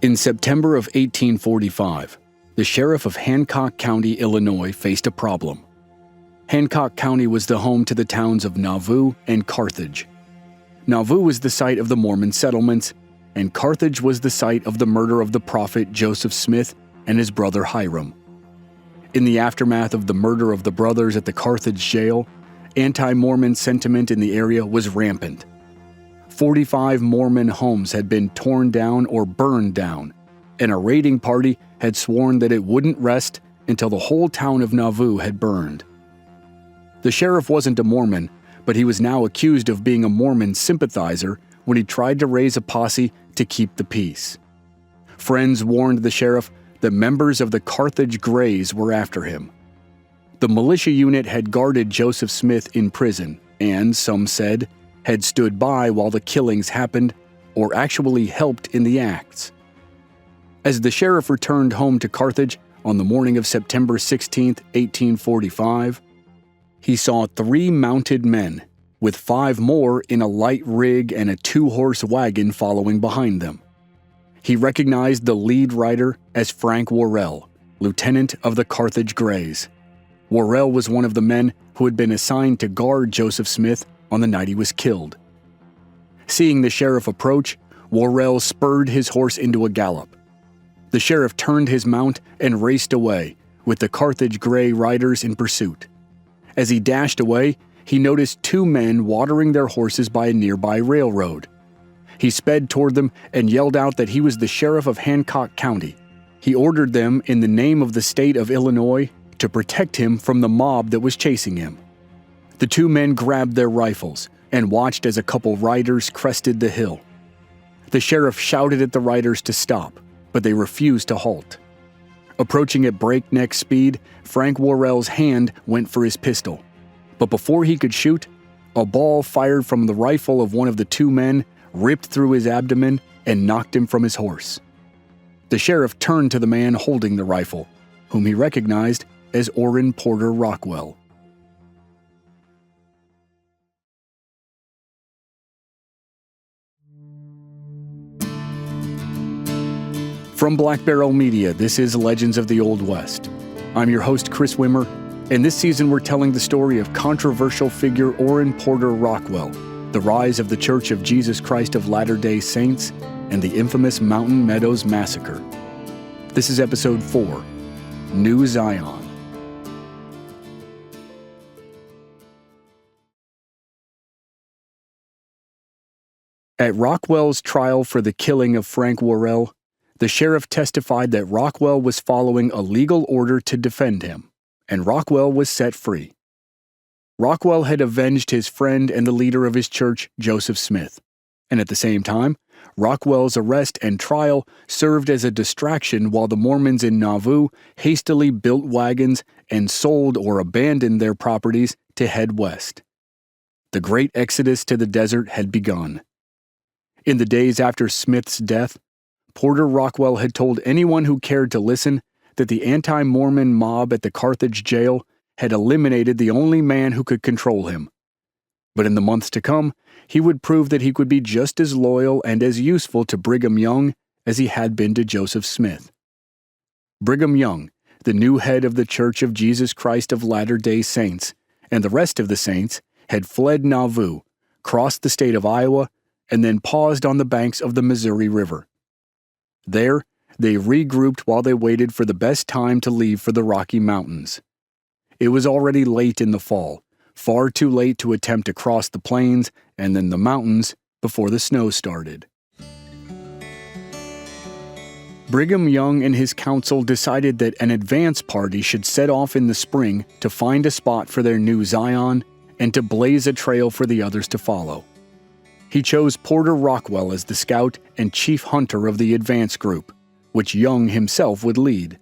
In September of 1845, the sheriff of Hancock County, Illinois, faced a problem. Hancock County was the home to the towns of Nauvoo and Carthage. Nauvoo was the site of the Mormon settlements, and Carthage was the site of the murder of the prophet Joseph Smith and his brother Hiram. In the aftermath of the murder of the brothers at the Carthage jail, anti-Mormon sentiment in the area was rampant. 45 Mormon homes had been torn down or burned down, and a raiding party had sworn that it wouldn't rest until the whole town of Nauvoo had burned. The sheriff wasn't a Mormon, but he was now accused of being a Mormon sympathizer when he tried to raise a posse to keep the peace. Friends warned the sheriff that members of the Carthage Greys were after him. The militia unit had guarded Joseph Smith in prison and, some said, had stood by while the killings happened or actually helped in the acts. As the sheriff returned home to Carthage on the morning of September 16, 1845, he saw 3 mounted men, with 5 more in a light rig and a 2-horse wagon following behind them. He recognized the lead rider as Frank Worrell, lieutenant of the Carthage Greys. Worrell was one of the men who had been assigned to guard Joseph Smith on the night he was killed. Seeing the sheriff approach, Worrell spurred his horse into a gallop. The sheriff turned his mount and raced away, with the Carthage Grey riders in pursuit. As he dashed away, he noticed 2 men watering their horses by a nearby railroad. He sped toward them and yelled out that he was the sheriff of Hancock County. He ordered them, in the name of the state of Illinois, to protect him from the mob that was chasing him. The 2 men grabbed their rifles and watched as a couple riders crested the hill. The sheriff shouted at the riders to stop, but they refused to halt. Approaching at breakneck speed, Frank Worrell's hand went for his pistol. But before he could shoot, a ball fired from the rifle of one of the 2 men ripped through his abdomen and knocked him from his horse. The sheriff turned to the man holding the rifle, whom he recognized as Orrin Porter Rockwell. From Black Barrel Media, this is Legends of the Old West. I'm your host, Chris Wimmer, and this season we're telling the story of controversial figure Orrin Porter Rockwell, the rise of the Church of Jesus Christ of Latter-day Saints, and the infamous Mountain Meadows Massacre. This is Episode 4, New Zion. At Rockwell's trial for the killing of Frank Worrell, the sheriff testified that Rockwell was following a legal order to defend him, and Rockwell was set free. Rockwell had avenged his friend and the leader of his church, Joseph Smith, and at the same time, Rockwell's arrest and trial served as a distraction while the Mormons in Nauvoo hastily built wagons and sold or abandoned their properties to head west. The great exodus to the desert had begun. In the days after Smith's death, Porter Rockwell had told anyone who cared to listen that the anti-Mormon mob at the Carthage jail had eliminated the only man who could control him. But in the months to come, he would prove that he could be just as loyal and as useful to Brigham Young as he had been to Joseph Smith. Brigham Young, the new head of the Church of Jesus Christ of Latter-day Saints, and the rest of the saints had fled Nauvoo, crossed the state of Iowa, and then paused on the banks of the Missouri River. There, they regrouped while they waited for the best time to leave for the Rocky Mountains. It was already late in the fall, far too late to attempt to cross the plains and then the mountains before the snow started. Brigham Young and his council decided that an advance party should set off in the spring to find a spot for their new Zion and to blaze a trail for the others to follow. He chose Porter Rockwell as the scout and chief hunter of the advance group, which Young himself would lead.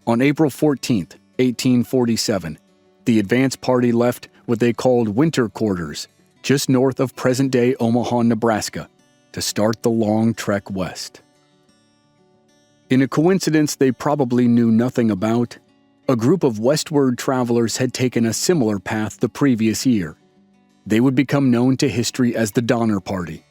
On April 14, 1847, the advance party left what they called winter quarters, just north of present-day Omaha, Nebraska, to start the long trek west. In a coincidence they probably knew nothing about, a group of westward travelers had taken a similar path the previous year. They would become known to history as the Donner Party,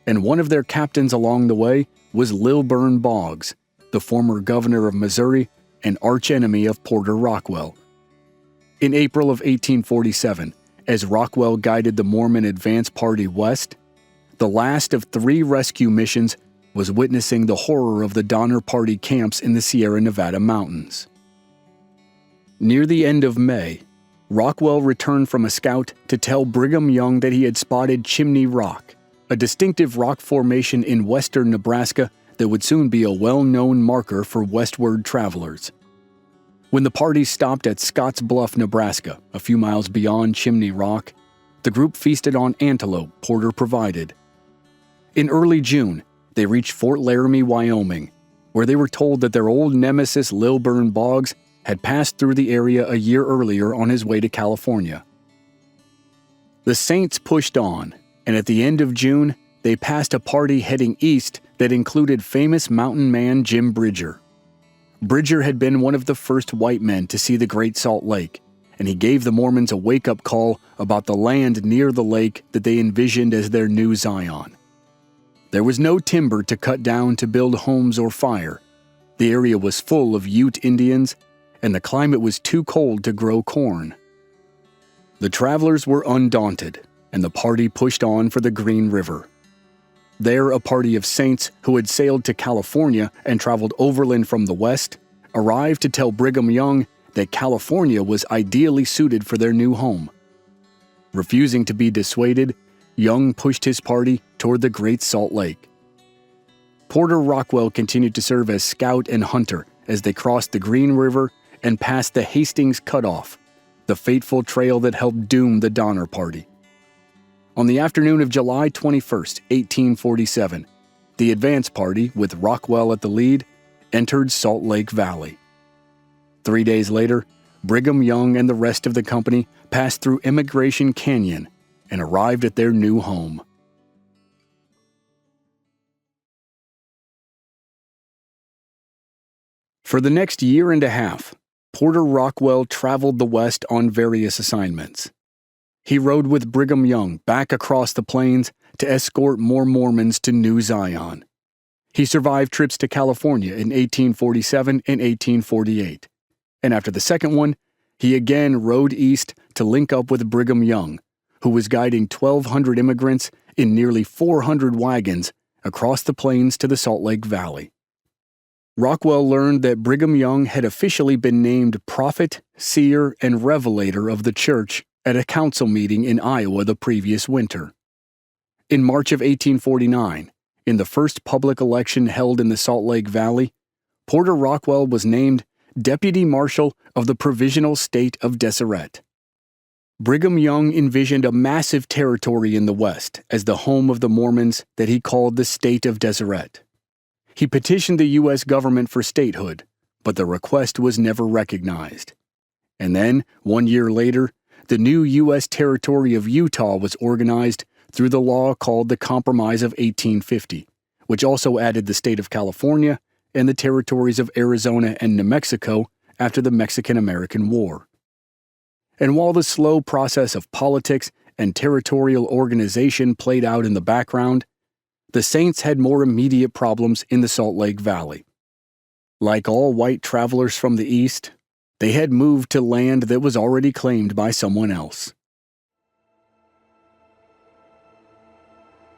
and one of their captains along the way was Lilburn Boggs, the former governor of Missouri and archenemy of Porter Rockwell. In April of 1847, as Rockwell guided the Mormon advance party west, the last of 3 rescue missions was witnessing the horror of the Donner Party camps in the Sierra Nevada mountains. Near the end of May, Rockwell returned from a scout to tell Brigham Young that he had spotted Chimney Rock, a distinctive rock formation in western Nebraska that would soon be a well-known marker for westward travelers. When the party stopped at Scotts Bluff, Nebraska, a few miles beyond Chimney Rock, the group feasted on antelope Porter provided. In early June, they reached Fort Laramie, Wyoming, where they were told that their old nemesis Lilburn Boggs had passed through the area a year earlier on his way to California. The Saints pushed on, and at the end of June, they passed a party heading east that included famous mountain man Jim Bridger. Bridger had been one of the first white men to see the Great Salt Lake, and he gave the Mormons a wake-up call about the land near the lake that they envisioned as their new Zion. There was no timber to cut down to build homes or fire. The area was full of Ute Indians, and the climate was too cold to grow corn. The travelers were undaunted, and the party pushed on for the Green River. There, a party of Saints who had sailed to California and traveled overland from the west arrived to tell Brigham Young that California was ideally suited for their new home. Refusing to be dissuaded, Young pushed his party toward the Great Salt Lake. Porter Rockwell continued to serve as scout and hunter as they crossed the Green River and passed the Hastings Cutoff, the fateful trail that helped doom the Donner Party. On the afternoon of July 21, 1847, the advance party, with Rockwell at the lead, entered Salt Lake Valley. 3 days later, Brigham Young and the rest of the company passed through Immigration Canyon and arrived at their new home. For the next year and a half, Porter Rockwell traveled the West on various assignments. He rode with Brigham Young back across the plains to escort more Mormons to New Zion. He survived trips to California in 1847 and 1848, and after the second one, he again rode east to link up with Brigham Young, who was guiding 1,200 immigrants in nearly 400 wagons across the plains to the Salt Lake Valley. Rockwell learned that Brigham Young had officially been named prophet, seer, and revelator of the church at a council meeting in Iowa the previous winter. In March of 1849, in the first public election held in the Salt Lake Valley, Porter Rockwell was named Deputy Marshal of the Provisional State of Deseret. Brigham Young envisioned a massive territory in the West as the home of the Mormons that he called the State of Deseret. He petitioned the U.S. government for statehood, but the request was never recognized. And then, 1 year later, the new U.S. territory of Utah was organized through the law called the Compromise of 1850, which also added the state of California and the territories of Arizona and New Mexico after the Mexican-American War. And while the slow process of politics and territorial organization played out in the background, the Saints had more immediate problems in the Salt Lake Valley. Like all white travelers from the East, they had moved to land that was already claimed by someone else.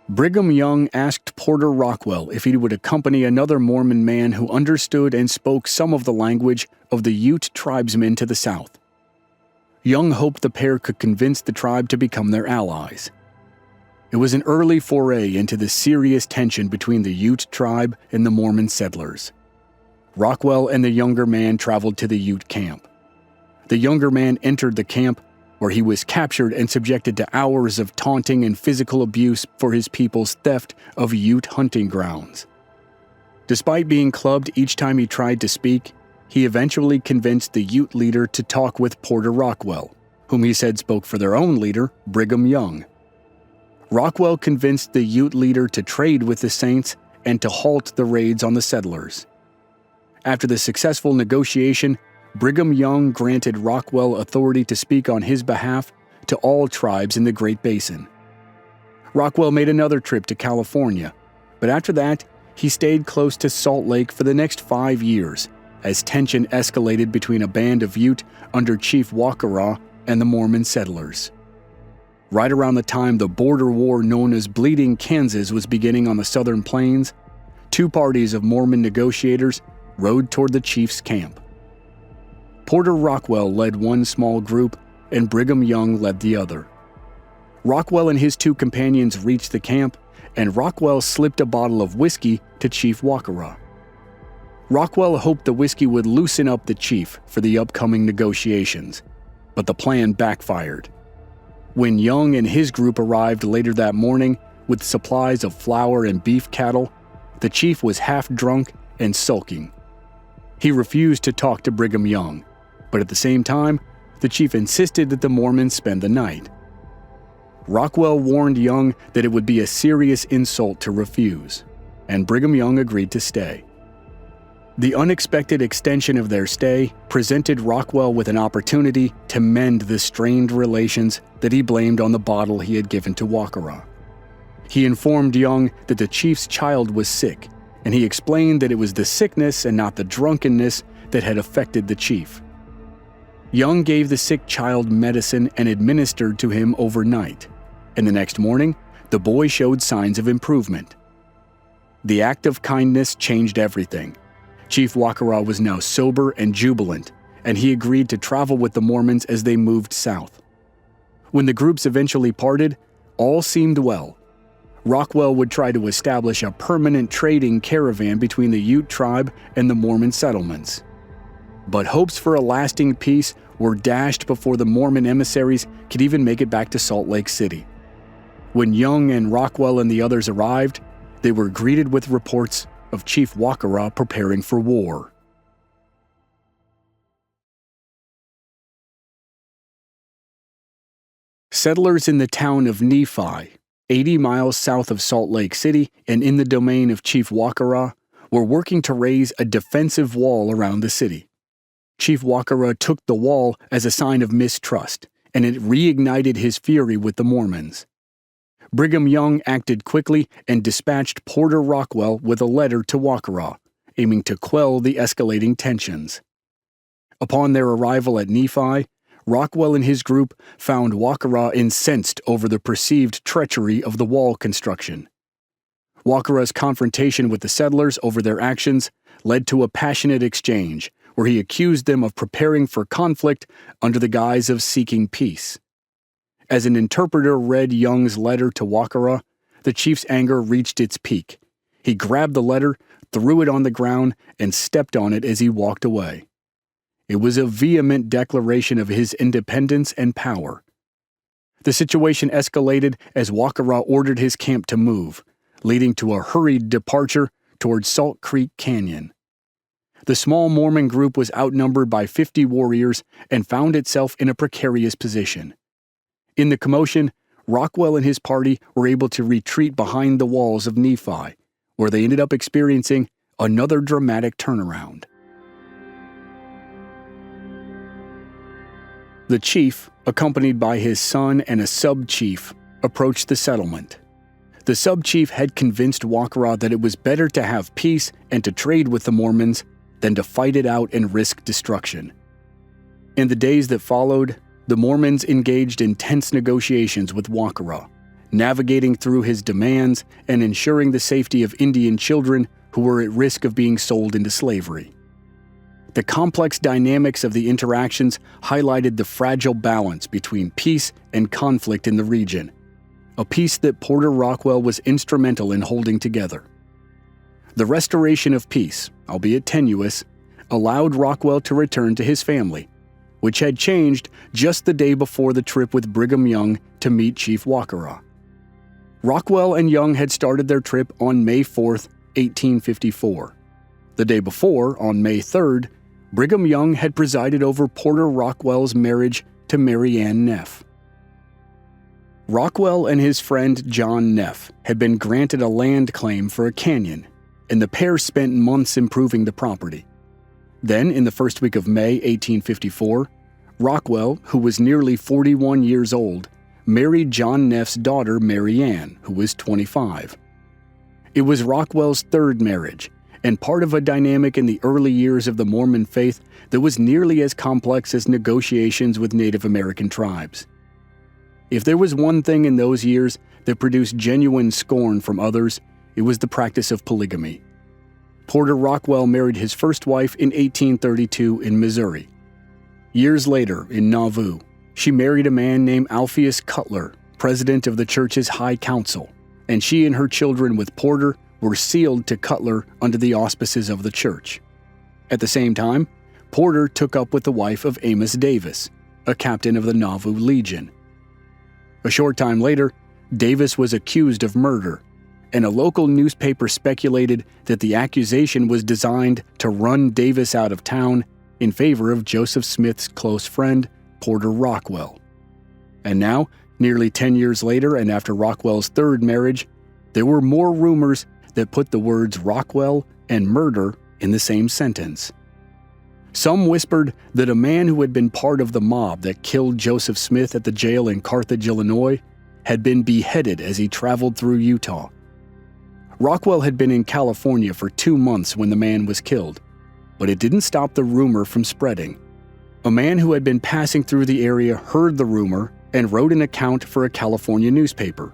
Brigham Young asked Porter Rockwell if he would accompany another Mormon man who understood and spoke some of the language of the Ute tribesmen to the south. Young hoped the pair could convince the tribe to become their allies. It was an early foray into the serious tension between the Ute tribe and the Mormon settlers. Rockwell and the younger man traveled to the Ute camp. The younger man entered the camp, where he was captured and subjected to hours of taunting and physical abuse for his people's theft of Ute hunting grounds. Despite being clubbed each time he tried to speak, he eventually convinced the Ute leader to talk with Porter Rockwell, whom he said spoke for their own leader, Brigham Young. Rockwell convinced the Ute leader to trade with the Saints and to halt the raids on the settlers. After the successful negotiation, Brigham Young granted Rockwell authority to speak on his behalf to all tribes in the Great Basin. Rockwell made another trip to California, but after that, He stayed close to Salt Lake for the next 5 years, as tension escalated between a band of Ute under Chief Wakara and the Mormon settlers. Right around the time the border war known as Bleeding Kansas was beginning on the southern plains, 2 parties of Mormon negotiators rode toward the chief's camp. Porter Rockwell led one small group, and Brigham Young led the other. Rockwell and his 2 companions reached the camp, and Rockwell slipped a bottle of whiskey to Chief Wakara. Rockwell hoped the whiskey would loosen up the chief for the upcoming negotiations, but the plan backfired. When Young and his group arrived later that morning with supplies of flour and beef cattle, the chief was half drunk and sulking. He refused to talk to Brigham Young, but at the same time, the chief insisted that the Mormons spend the night. Rockwell warned Young that it would be a serious insult to refuse, and Brigham Young agreed to stay. The unexpected extension of their stay presented Rockwell with an opportunity to mend the strained relations that he blamed on the bottle he had given to Wakara. He informed Young that the chief's child was sick, and he explained that it was the sickness and not the drunkenness that had affected the chief. Young gave the sick child medicine and administered to him overnight, and the next morning, the boy showed signs of improvement. The act of kindness changed everything. Chief Wakara was now sober and jubilant, and he agreed to travel with the Mormons as they moved south. When the groups eventually parted, all seemed well. Rockwell would try to establish a permanent trading caravan between the Ute tribe and the Mormon settlements. But hopes for a lasting peace were dashed before the Mormon emissaries could even make it back to Salt Lake City. When Young and Rockwell and the others arrived, they were greeted with reports of Chief Wakara preparing for war. Settlers in the town of Nephi, 80 miles south of Salt Lake City and in the domain of Chief Wakara, were working to raise a defensive wall around the city. Chief Wakara took the wall as a sign of mistrust, and it reignited his fury with the Mormons. Brigham Young acted quickly and dispatched Porter Rockwell with a letter to Wakara, aiming to quell the escalating tensions. Upon their arrival at Nephi, Rockwell and his group found Wakara incensed over the perceived treachery of the wall construction. Wakara's confrontation with the settlers over their actions led to a passionate exchange, where he accused them of preparing for conflict under the guise of seeking peace. As an interpreter read Young's letter to Wakara, the chief's anger reached its peak. He grabbed the letter, threw it on the ground, and stepped on it as he walked away. It was a vehement declaration of his independence and power. The situation escalated as Wakara ordered his camp to move, leading to a hurried departure toward Salt Creek Canyon. The small Mormon group was outnumbered by 50 warriors and found itself in a precarious position. In the commotion, Rockwell and his party were able to retreat behind the walls of Nephi, where they ended up experiencing another dramatic turnaround. The chief, accompanied by his son and a sub-chief, approached the settlement. The sub-chief had convinced Wakara that it was better to have peace and to trade with the Mormons than to fight it out and risk destruction. In the days that followed, the Mormons engaged in tense negotiations with Wakara, navigating through his demands and ensuring the safety of Indian children who were at risk of being sold into slavery. The complex dynamics of the interactions highlighted the fragile balance between peace and conflict in the region, a peace that Porter Rockwell was instrumental in holding together. The restoration of peace, albeit tenuous, allowed Rockwell to return to his family, which had changed just the day before the trip with Brigham Young to meet Chief Wakara. Rockwell and Young had started their trip on May 4, 1854. The day before, on May 3rd, Brigham Young had presided over Porter Rockwell's marriage to Mary Ann Neff. Rockwell and his friend John Neff had been granted a land claim for a canyon, and the pair spent months improving the property. Then, in the first week of May 1854, Rockwell, who was nearly 41 years old, married John Neff's daughter Mary Ann, who was 25. It was Rockwell's third marriage, and part of a dynamic in the early years of the Mormon faith that was nearly as complex as negotiations with Native American tribes. If there was one thing in those years that produced genuine scorn from others, it was the practice of polygamy. Porter Rockwell married his first wife in 1832 in Missouri. Years later, in Nauvoo, she married a man named Alpheus Cutler, president of the church's High Council, and she and her children with Porter were sealed to Cutler under the auspices of the church. At the same time, Porter took up with the wife of Amos Davis, a captain of the Nauvoo Legion. A short time later, Davis was accused of murder, and a local newspaper speculated that the accusation was designed to run Davis out of town in favor of Joseph Smith's close friend, Porter Rockwell. And now, nearly 10 years later and after Rockwell's third marriage, there were more rumors that put the words Rockwell and murder in the same sentence. Some whispered that a man who had been part of the mob that killed Joseph Smith at the jail in Carthage, Illinois, had been beheaded as he traveled through Utah. Rockwell had been in California for 2 months when the man was killed, but it didn't stop the rumor from spreading. A man who had been passing through the area heard the rumor and wrote an account for a California newspaper.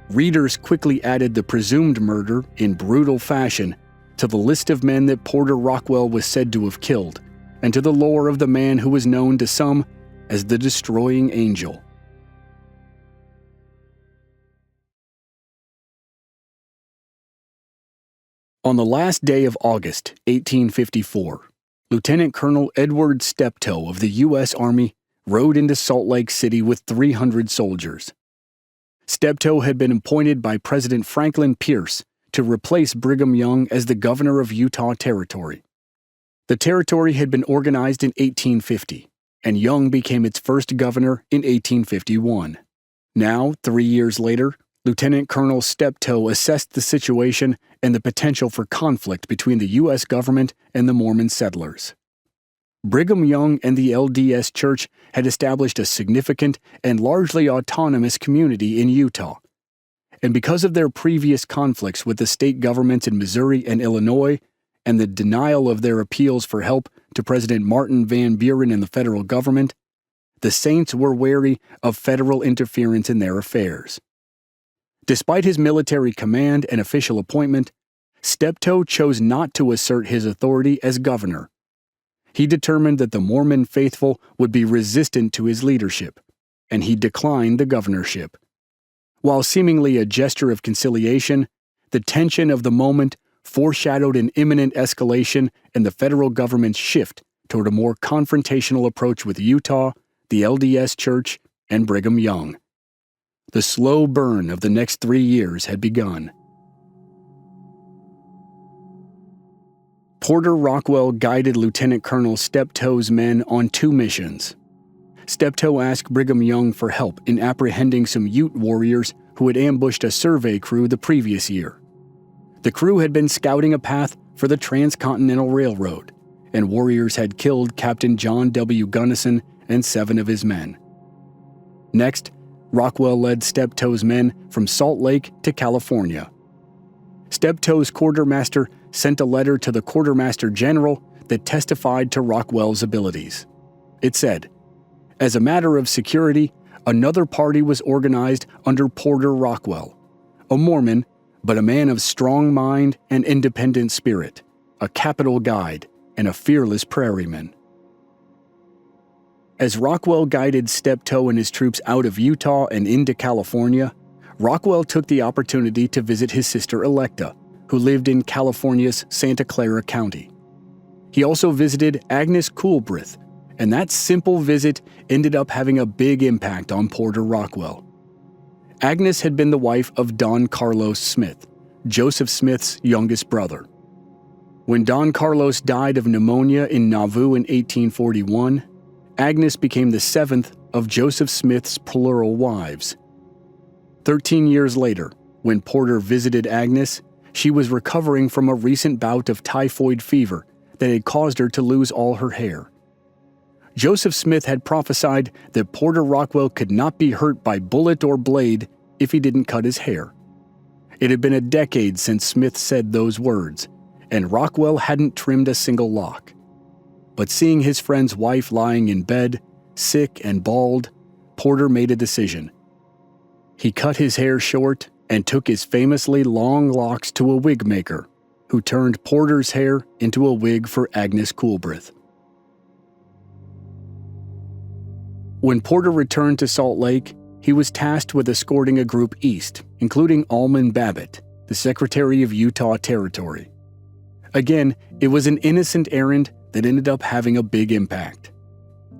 Readers quickly added the presumed murder in brutal fashion to the list of men that Porter Rockwell was said to have killed, and to the lore of the man who was known to some as the Destroying Angel. On the last day of August, 1854, Lieutenant Colonel Edward Steptoe of the U.S. Army rode into Salt Lake City with 300 soldiers. Steptoe had been appointed by President Franklin Pierce to replace Brigham Young as the governor of Utah Territory. The territory had been organized in 1850, and Young became its first governor in 1851. Now, 3 years later, Lieutenant Colonel Steptoe assessed the situation and the potential for conflict between the U.S. government and the Mormon settlers. Brigham Young and the LDS Church had established a significant and largely autonomous community in Utah, and because of their previous conflicts with the state governments in Missouri and Illinois, and the denial of their appeals for help to President Martin Van Buren and the federal government, the Saints were wary of federal interference in their affairs. Despite his military command and official appointment, Steptoe chose not to assert his authority as governor. He determined that the Mormon faithful would be resistant to his leadership, and he declined the governorship. While seemingly a gesture of conciliation, the tension of the moment foreshadowed an imminent escalation and the federal government's shift toward a more confrontational approach with Utah, the LDS Church, and Brigham Young. The slow burn of the next 3 years had begun. Porter Rockwell guided Lieutenant Colonel Steptoe's men on 2 missions. Steptoe asked Brigham Young for help in apprehending some Ute warriors who had ambushed a survey crew the previous year. The crew had been scouting a path for the Transcontinental Railroad, and warriors had killed Captain John W. Gunnison and 7 of his men. Next, Rockwell led Steptoe's men from Salt Lake to California. Steptoe's quartermaster sent a letter to the quartermaster general that testified to Rockwell's abilities. It said, "As a matter of security, another party was organized under Porter Rockwell, a Mormon, but a man of strong mind and independent spirit, a capital guide, and a fearless prairieman." As Rockwell guided Steptoe and his troops out of Utah and into California, Rockwell took the opportunity to visit his sister Electa, who lived in California's Santa Clara County. He also visited Agnes Coolbrith, and that simple visit ended up having a big impact on Porter Rockwell. Agnes had been the wife of Don Carlos Smith, Joseph Smith's youngest brother. When Don Carlos died of pneumonia in Nauvoo in 1841, Agnes became the 7th of Joseph Smith's plural wives. 13 years later, when Porter visited Agnes, she was recovering from a recent bout of typhoid fever that had caused her to lose all her hair. Joseph Smith had prophesied that Porter Rockwell could not be hurt by bullet or blade if he didn't cut his hair. It had been a decade since Smith said those words, and Rockwell hadn't trimmed a single lock. But seeing his friend's wife lying in bed, sick and bald, Porter made a decision. He cut his hair short and took his famously long locks to a wig maker, who turned Porter's hair into a wig for Agnes Coolbrith. When Porter returned to Salt Lake, he was tasked with escorting a group east, including Almon Babbitt, the Secretary of Utah Territory. Again, it was an innocent errand that ended up having a big impact.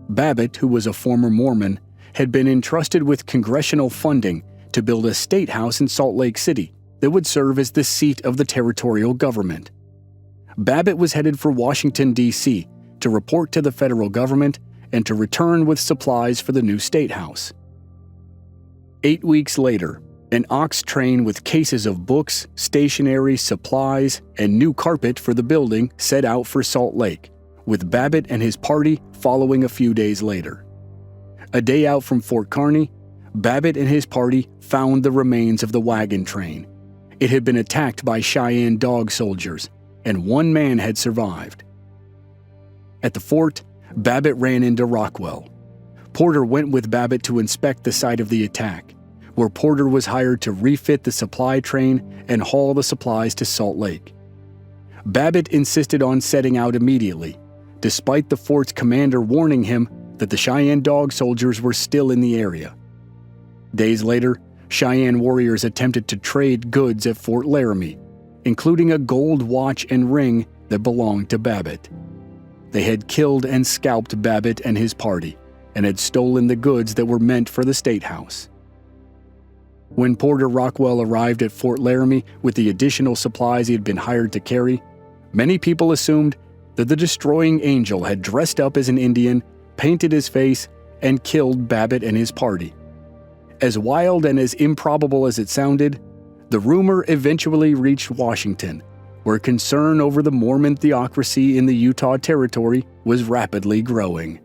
Babbitt, who was a former Mormon, had been entrusted with congressional funding to build a state house in Salt Lake City that would serve as the seat of the territorial government. Babbitt was headed for Washington, D.C. to report to the federal government and to return with supplies for the new state house. 8 weeks later, an ox train with cases of books, stationery, supplies, and new carpet for the building set out for Salt Lake, with Babbitt and his party following a few days later. A day out from Fort Kearny, Babbitt and his party found the remains of the wagon train. It had been attacked by Cheyenne dog soldiers, and one man had survived. At the fort, Babbitt ran into Rockwell. Porter went with Babbitt to inspect the site of the attack, where Porter was hired to refit the supply train and haul the supplies to Salt Lake. Babbitt insisted on setting out immediately, despite the fort's commander warning him that the Cheyenne dog soldiers were still in the area. Days later, Cheyenne warriors attempted to trade goods at Fort Laramie, including a gold watch and ring that belonged to Babbitt. They had killed and scalped Babbitt and his party, and had stolen the goods that were meant for the state house. When Porter Rockwell arrived at Fort Laramie with the additional supplies he had been hired to carry, many people assumed that the destroying angel had dressed up as an Indian, painted his face, and killed Babbitt and his party. As wild and as improbable as it sounded, the rumor eventually reached Washington, where concern over the Mormon theocracy in the Utah Territory was rapidly growing.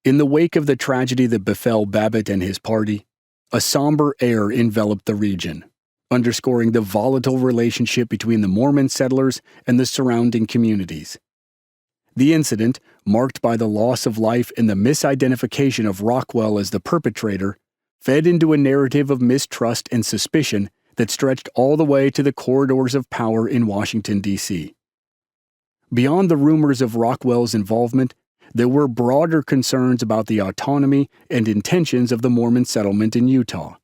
In the wake of the tragedy that befell Babbitt and his party, a somber air enveloped the region, underscoring the volatile relationship between the Mormon settlers and the surrounding communities. The incident, marked by the loss of life and the misidentification of Rockwell as the perpetrator, fed into a narrative of mistrust and suspicion that stretched all the way to the corridors of power in Washington, D.C. Beyond the rumors of Rockwell's involvement, there were broader concerns about the autonomy and intentions of the Mormon settlement in Utah.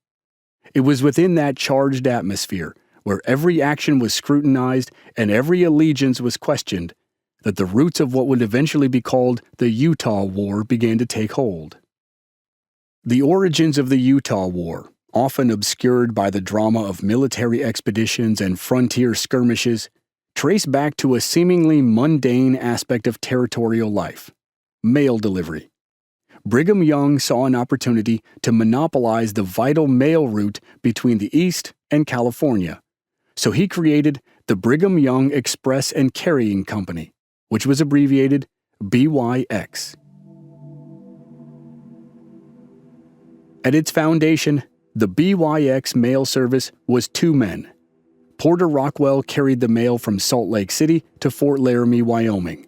It was within that charged atmosphere, where every action was scrutinized and every allegiance was questioned, that the roots of what would eventually be called the Utah War began to take hold. The origins of the Utah War, often obscured by the drama of military expeditions and frontier skirmishes, trace back to a seemingly mundane aspect of territorial life: mail delivery. Brigham Young saw an opportunity to monopolize the vital mail route between the East and California, so he created the Brigham Young Express and Carrying Company, which was abbreviated BYX. At its foundation, the BYX mail service was two men. Porter Rockwell carried the mail from Salt Lake City to Fort Laramie, Wyoming,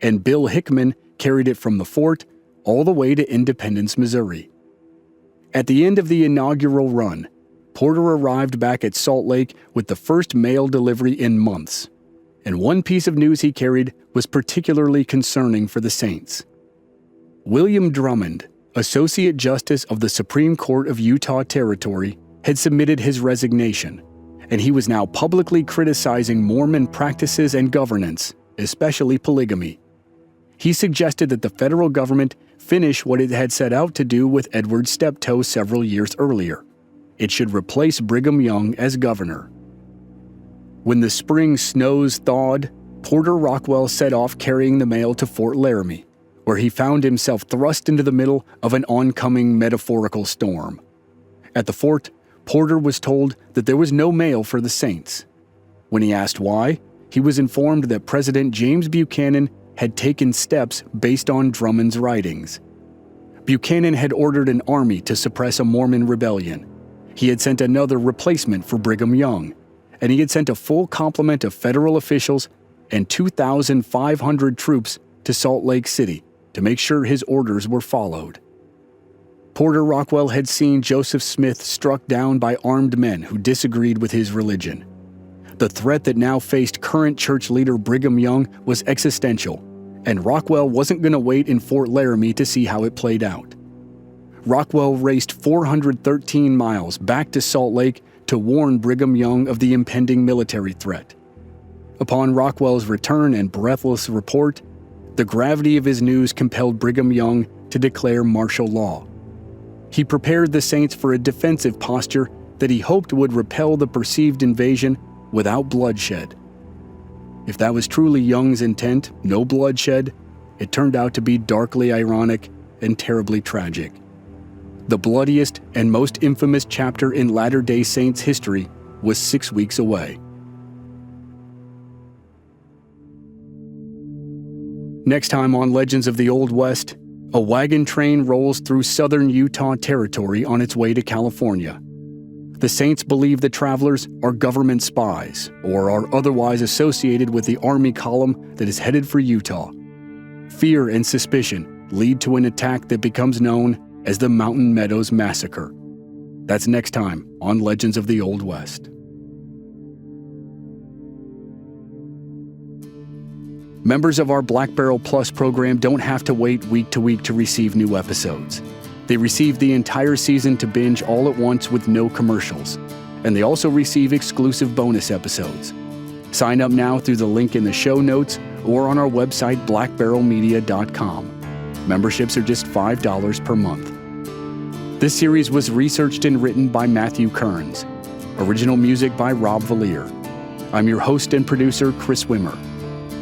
and Bill Hickman carried it from the fort all the way to Independence, Missouri. At the end of the inaugural run, Porter arrived back at Salt Lake with the first mail delivery in months, and one piece of news he carried was particularly concerning for the Saints. William Drummond, Associate Justice of the Supreme Court of Utah Territory, had submitted his resignation, and he was now publicly criticizing Mormon practices and governance, especially polygamy. He suggested that the federal government finish what it had set out to do with Edward Steptoe several years earlier. It should replace Brigham Young as governor. When the spring snows thawed, Porter Rockwell set off carrying the mail to Fort Laramie, where he found himself thrust into the middle of an oncoming metaphorical storm. At the fort, Porter was told that there was no mail for the Saints. When he asked why, he was informed that President James Buchanan had taken steps based on Drummond's writings. Buchanan had ordered an army to suppress a Mormon rebellion. He had sent another replacement for Brigham Young, and he had sent a full complement of federal officials and 2,500 troops to Salt Lake City to make sure his orders were followed. Porter Rockwell had seen Joseph Smith struck down by armed men who disagreed with his religion. The threat that now faced current church leader Brigham Young was existential, and Rockwell wasn't going to wait in Fort Laramie to see how it played out. Rockwell raced 413 miles back to Salt Lake to warn Brigham Young of the impending military threat. Upon Rockwell's return and breathless report, the gravity of his news compelled Brigham Young to declare martial law. He prepared the saints for a defensive posture that he hoped would repel the perceived invasion without bloodshed. If that was truly Young's intent, no bloodshed, it turned out to be darkly ironic and terribly tragic. The bloodiest and most infamous chapter in Latter-day Saints history was 6 weeks away. Next time on Legends of the Old West, a wagon train rolls through southern Utah territory on its way to California. The Saints believe the travelers are government spies or are otherwise associated with the Army column that is headed for Utah. Fear and suspicion lead to an attack that becomes known as the Mountain Meadows Massacre. That's next time on Legends of the Old West. Members of our Black Barrel Plus program don't have to wait week to week to receive new episodes. They receive the entire season to binge all at once with no commercials, and they also receive exclusive bonus episodes. Sign up now through the link in the show notes or on our website blackbarrelmedia.com. Memberships are just $5 per month. This series was researched and written by Matthew Kearns. Original music by Rob Valier. I'm your host and producer, Chris Wimmer.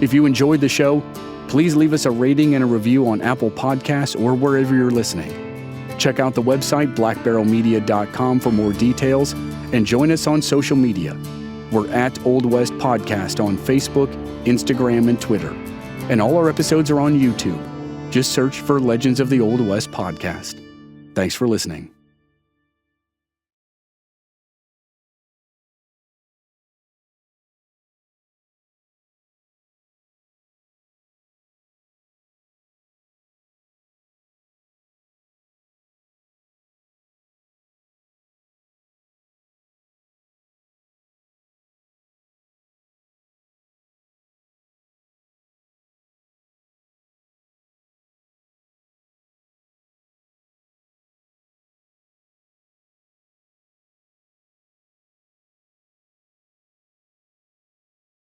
If you enjoyed the show, please leave us a rating and a review on Apple Podcasts or wherever you're listening. Check out the website blackbarrelmedia.com for more details and join us on social media. We're at Old West Podcast on Facebook, Instagram, and Twitter. And all our episodes are on YouTube. Just search for Legends of the Old West Podcast. Thanks for listening.